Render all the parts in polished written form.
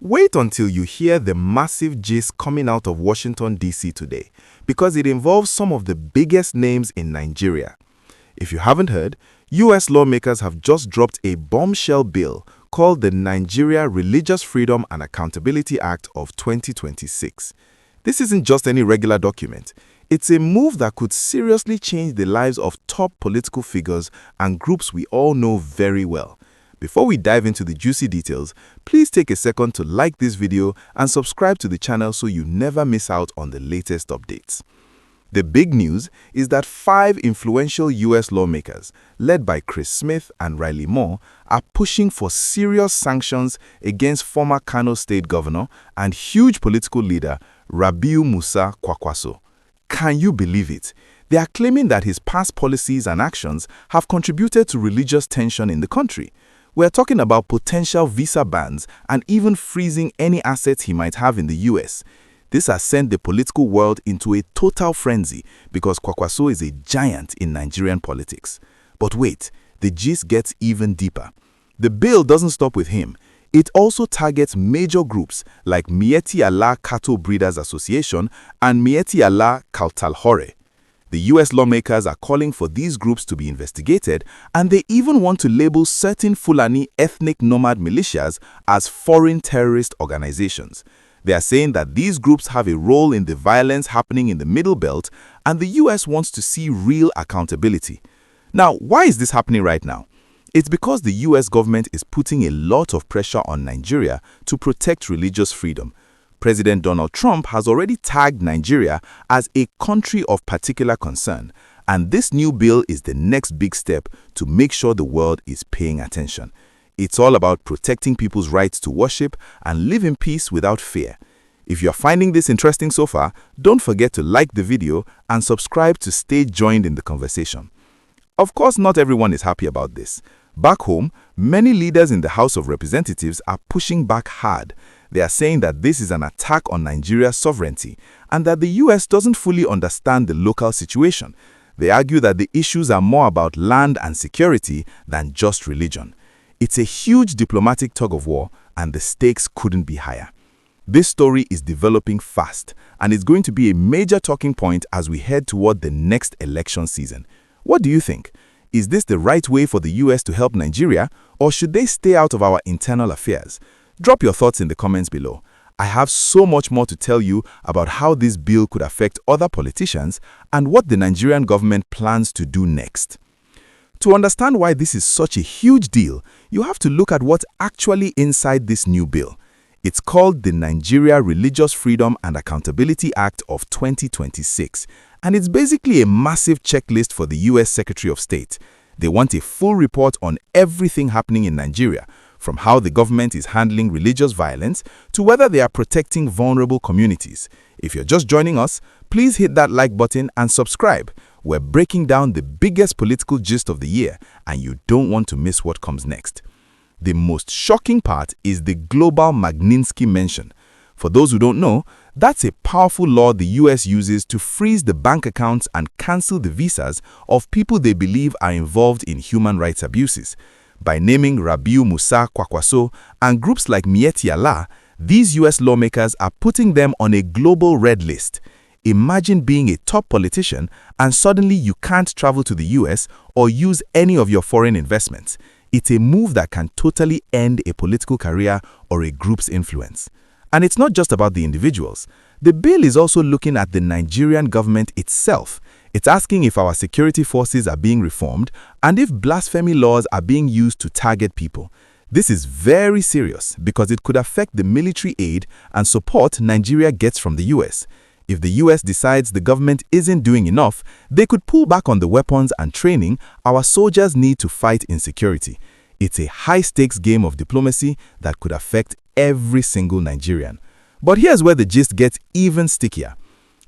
Wait until you hear the massive gist coming out of Washington, D.C. today, because it involves some of the biggest names in Nigeria. If you haven't heard, U.S. lawmakers have just dropped a bombshell bill called the Nigeria Religious Freedom and Accountability Act of 2026. This isn't just any regular document. It's a move that could seriously change the lives of top political figures and groups we all know very well. Before we dive into the juicy details, please take a second to like this video and subscribe to the channel so you never miss out on the latest updates. The big news is that 5 influential U.S. lawmakers, led by Chris Smith and Riley Moore, are pushing for serious sanctions against former Kano state governor and huge political leader Rabiu Musa Kwankwaso. Can you believe it? They are claiming that his past policies and actions have contributed to religious tension in the country. We're talking about potential visa bans and even freezing any assets he might have in the U.S. This has sent the political world into a total frenzy because Kwankwaso is a giant in Nigerian politics. But wait, the gist gets even deeper. The bill doesn't stop with him. It also targets major groups like Miyetti Allah Cattle Breeders Association and Miyetti Allah Kautalhore. The U.S. lawmakers are calling for these groups to be investigated, and they even want to label certain Fulani-ethnic nomad militias as foreign terrorist organizations. They are saying that these groups have a role in the violence happening in the Middle Belt, and the U.S. wants to see real accountability. Now, why is this happening right now? It's because the U.S. government is putting a lot of pressure on Nigeria to protect religious freedom. President Donald Trump has already tagged Nigeria as a country of particular concern, and this new bill is the next big step to make sure the world is paying attention. It's all about protecting people's rights to worship and live in peace without fear. If you're finding this interesting so far, don't forget to like the video and subscribe to stay joined in the conversation. Of course, not everyone is happy about this. Back home, many leaders in the House of Representatives are pushing back hard. They are saying that this is an attack on Nigeria's sovereignty and that the U.S. doesn't fully understand the local situation. They argue that the issues are more about land and security than just religion. It's a huge diplomatic tug-of-war, and the stakes couldn't be higher. This story is developing fast, and it's going to be a major talking point as we head toward the next election season. What do you think? Is this the right way for the U.S. to help Nigeria, or should they stay out of our internal affairs? Drop your thoughts in the comments below. I have so much more to tell you about how this bill could affect other politicians and what the Nigerian government plans to do next. To understand why this is such a huge deal, you have to look at what's actually inside this new bill. It's called the Nigeria Religious Freedom and Accountability Act of 2026, and it's basically a massive checklist for the U.S. Secretary of State. They want a full report on everything happening in Nigeria, from how the government is handling religious violence to whether they are protecting vulnerable communities. If you're just joining us, please hit that like button and subscribe. We're breaking down the biggest political gist of the year, and you don't want to miss what comes next. The most shocking part is the Global Magnitsky mention. For those who don't know, that's a powerful law the U.S. uses to freeze the bank accounts and cancel the visas of people they believe are involved in human rights abuses. By naming Rabiu Musa Kwankwaso and groups like Miyetti Allah, these U.S. lawmakers are putting them on a global red list. Imagine being a top politician and suddenly you can't travel to the U.S. or use any of your foreign investments. It's a move that can totally end a political career or a group's influence. And it's not just about the individuals. The bill is also looking at the Nigerian government itself. It's asking if our security forces are being reformed and if blasphemy laws are being used to target people. This is very serious because it could affect the military aid and support Nigeria gets from the U.S. If the U.S. decides the government isn't doing enough, they could pull back on the weapons and training our soldiers need to fight insecurity. It's a high-stakes game of diplomacy that could affect every single Nigerian. But here's where the gist gets even stickier.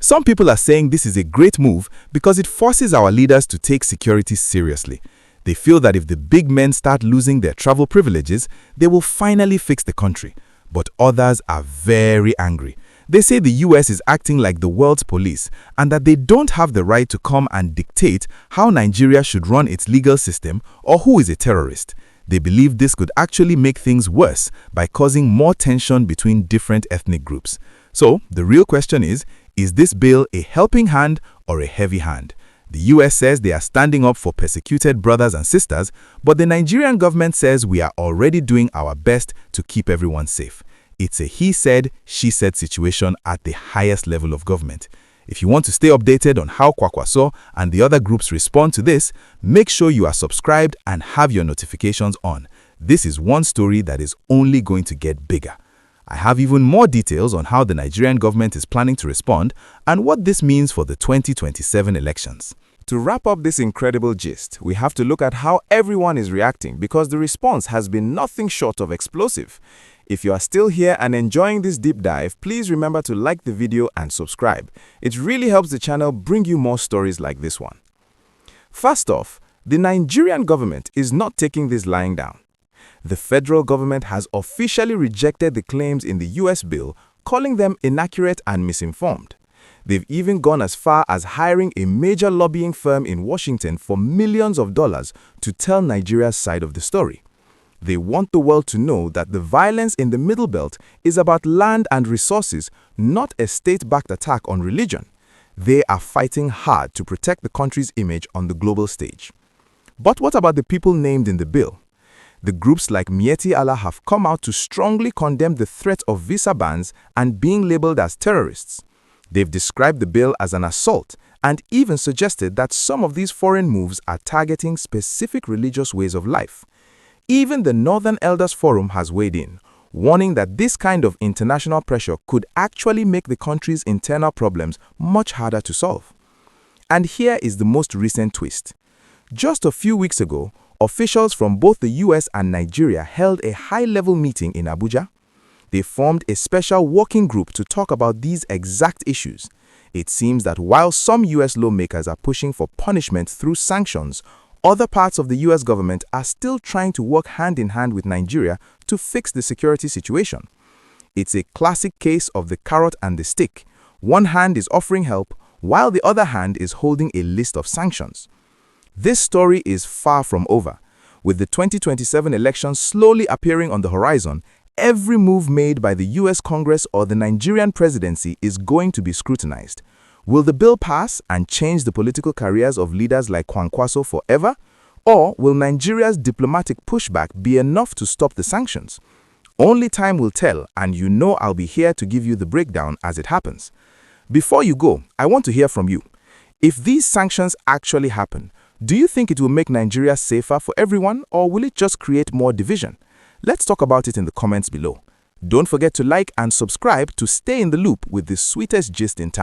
Some people are saying this is a great move because it forces our leaders to take security seriously. They feel that if the big men start losing their travel privileges, they will finally fix the country. But others are very angry. They say the US is acting like the world's police and that they don't have the right to come and dictate how Nigeria should run its legal system or who is a terrorist. They believe this could actually make things worse by causing more tension between different ethnic groups. So, the real question is this bill a helping hand or a heavy hand? The US says they are standing up for persecuted brothers and sisters, but the Nigerian government says we are already doing our best to keep everyone safe. It's a he said, she said situation at the highest level of government. If you want to stay updated on how Kwankwaso and the other groups respond to this, make sure you are subscribed and have your notifications on. This is one story that is only going to get bigger. I have even more details on how the Nigerian government is planning to respond and what this means for the 2027 elections. To wrap up this incredible gist, we have to look at how everyone is reacting because the response has been nothing short of explosive. If you are still here and enjoying this deep dive, please remember to like the video and subscribe. It really helps the channel bring you more stories like this one. First off, the Nigerian government is not taking this lying down. The federal government has officially rejected the claims in the US bill, calling them inaccurate and misinformed. They've even gone as far as hiring a major lobbying firm in Washington for millions of dollars to tell Nigeria's side of the story. They want the world to know that the violence in the Middle Belt is about land and resources, not a state-backed attack on religion. They are fighting hard to protect the country's image on the global stage. But what about the people named in the bill? The groups like Miyetti Allah have come out to strongly condemn the threat of visa bans and being labeled as terrorists. They've described the bill as an assault and even suggested that some of these foreign moves are targeting specific religious ways of life. Even the Northern Elders Forum has weighed in, warning that this kind of international pressure could actually make the country's internal problems much harder to solve. And here is the most recent twist. Just a few weeks ago, officials from both the US and Nigeria held a high-level meeting in Abuja. They formed a special working group to talk about these exact issues. It seems that while some US lawmakers are pushing for punishment through sanctions, other parts of the US government are still trying to work hand in hand with Nigeria to fix the security situation. It's a classic case of the carrot and the stick. One hand is offering help, while the other hand is holding a list of sanctions. This story is far from over. With the 2027 elections slowly appearing on the horizon, every move made by the US Congress or the Nigerian presidency is going to be scrutinized. Will the bill pass and change the political careers of leaders like Kwankwaso forever? Or will Nigeria's diplomatic pushback be enough to stop the sanctions? Only time will tell, and you know I'll be here to give you the breakdown as it happens. Before you go, I want to hear from you. If these sanctions actually happen, do you think it will make Nigeria safer for everyone, or will it just create more division? Let's talk about it in the comments below. Don't forget to like and subscribe to stay in the loop with the sweetest gist in town.